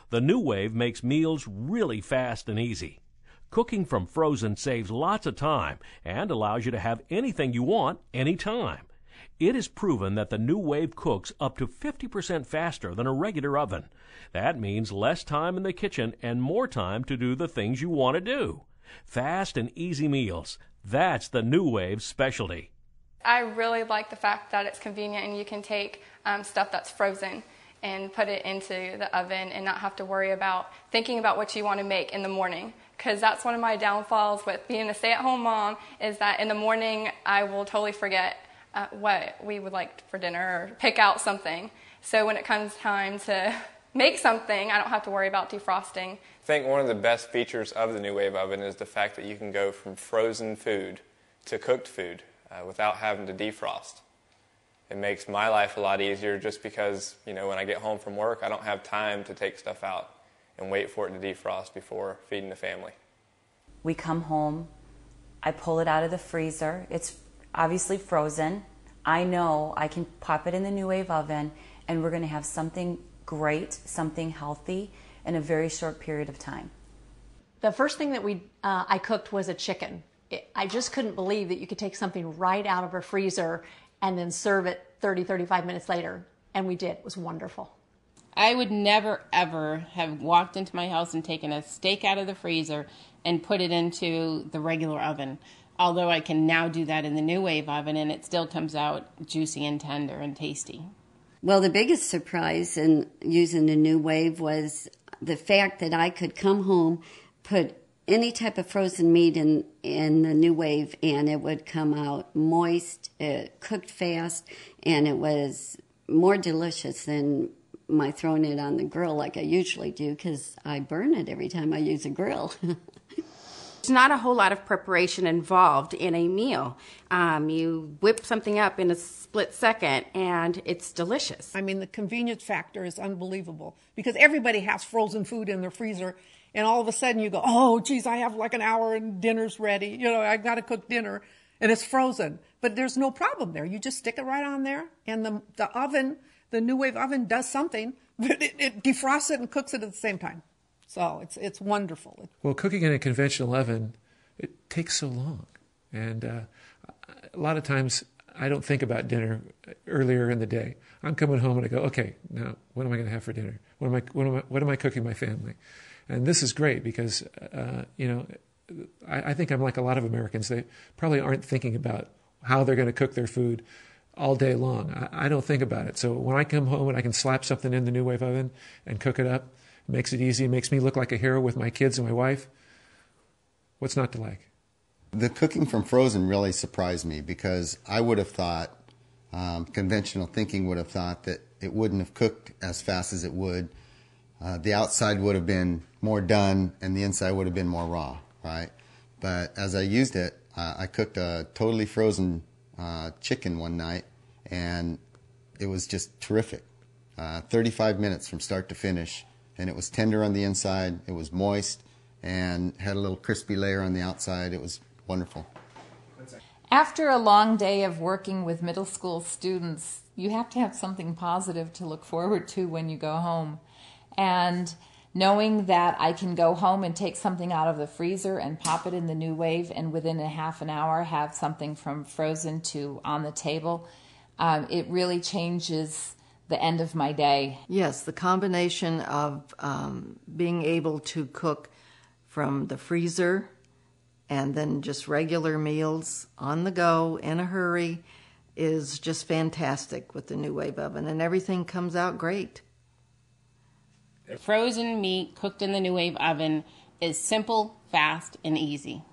The New Wave makes meals really fast and easy. Cooking from frozen saves lots of time and allows you to have anything you want anytime. It is proven that the New Wave cooks up to 50% faster than a regular oven. That means less time in the kitchen and more time to do the things you want to do. Fast and easy meals. That's the New Wave's specialty. I really like the fact that it's convenient and you can take stuff that's frozen and put it into the oven and not have to worry about thinking about what you want to make in the morning. Because that's one of my downfalls with being a stay-at-home mom, is that in the morning I will totally forget what we would like for dinner or pick out something. So when it comes time to make something, I don't have to worry about defrosting. I think one of the best features of the New Wave oven is the fact that you can go from frozen food to cooked food without having to defrost. It makes my life a lot easier just because, when I get home from work, I don't have time to take stuff out and wait for it to defrost before feeding the family. We come home, I pull it out of the freezer. It's obviously frozen. I know I can pop it in the New Wave oven and we're going to have something great, something healthy in a very short period of time. The first thing that I cooked was a chicken. I just couldn't believe that you could take something right out of a freezer and then serve it 35 minutes later. And we did. It was wonderful. I would never, ever have walked into my house and taken a steak out of the freezer and put it into the regular oven. Although I can now do that in the New Wave oven and it still comes out juicy and tender and tasty. Well, the biggest surprise in using the New Wave was the fact that I could come home, put any type of frozen meat in the New Wave, and it would come out moist, cooked fast, and it was more delicious than my throwing it on the grill like I usually do, because I burn it every time I use a grill. There's not a whole lot of preparation involved in a meal. You whip something up in a split second and it's delicious. I mean, the convenience factor is unbelievable because everybody has frozen food in their freezer and all of a sudden you go, oh, geez, I have like an hour and dinner's ready. I've got to cook dinner and it's frozen. But there's no problem there. You just stick it right on there and the oven, the New Wave oven does something, but it defrosts it and cooks it at the same time. So it's wonderful. Well, cooking in a conventional oven, it takes so long. And a lot of times I don't think about dinner earlier in the day. I'm coming home and I go, okay, now what am I going to have for dinner? What am I cooking my family? And this is great because, I think I'm like a lot of Americans. They probably aren't thinking about how they're going to cook their food all day long. I don't think about it. So when I come home and I can slap something in the New Wave oven and cook it up, it makes it easy. It makes me look like a hero with my kids and my wife. What's not to like? The cooking from frozen really surprised me because I would have thought, conventional thinking would have thought that it wouldn't have cooked as fast as it would. The outside would have been more done and the inside would have been more raw, right? But as I used it, I cooked a totally frozen chicken one night and it was just terrific. 35 minutes from start to finish. And it was tender on the inside, it was moist, and had a little crispy layer on the outside. It was wonderful. After a long day of working with middle school students, you have to have something positive to look forward to when you go home. And knowing that I can go home and take something out of the freezer and pop it in the New Wave and within a half an hour have something from frozen to on the table, it really changes the end of my day. Yes, the combination of being able to cook from the freezer and then just regular meals on the go in a hurry is just fantastic with the New Wave oven, and everything comes out great. Frozen meat cooked in the New Wave oven is simple, fast, and easy.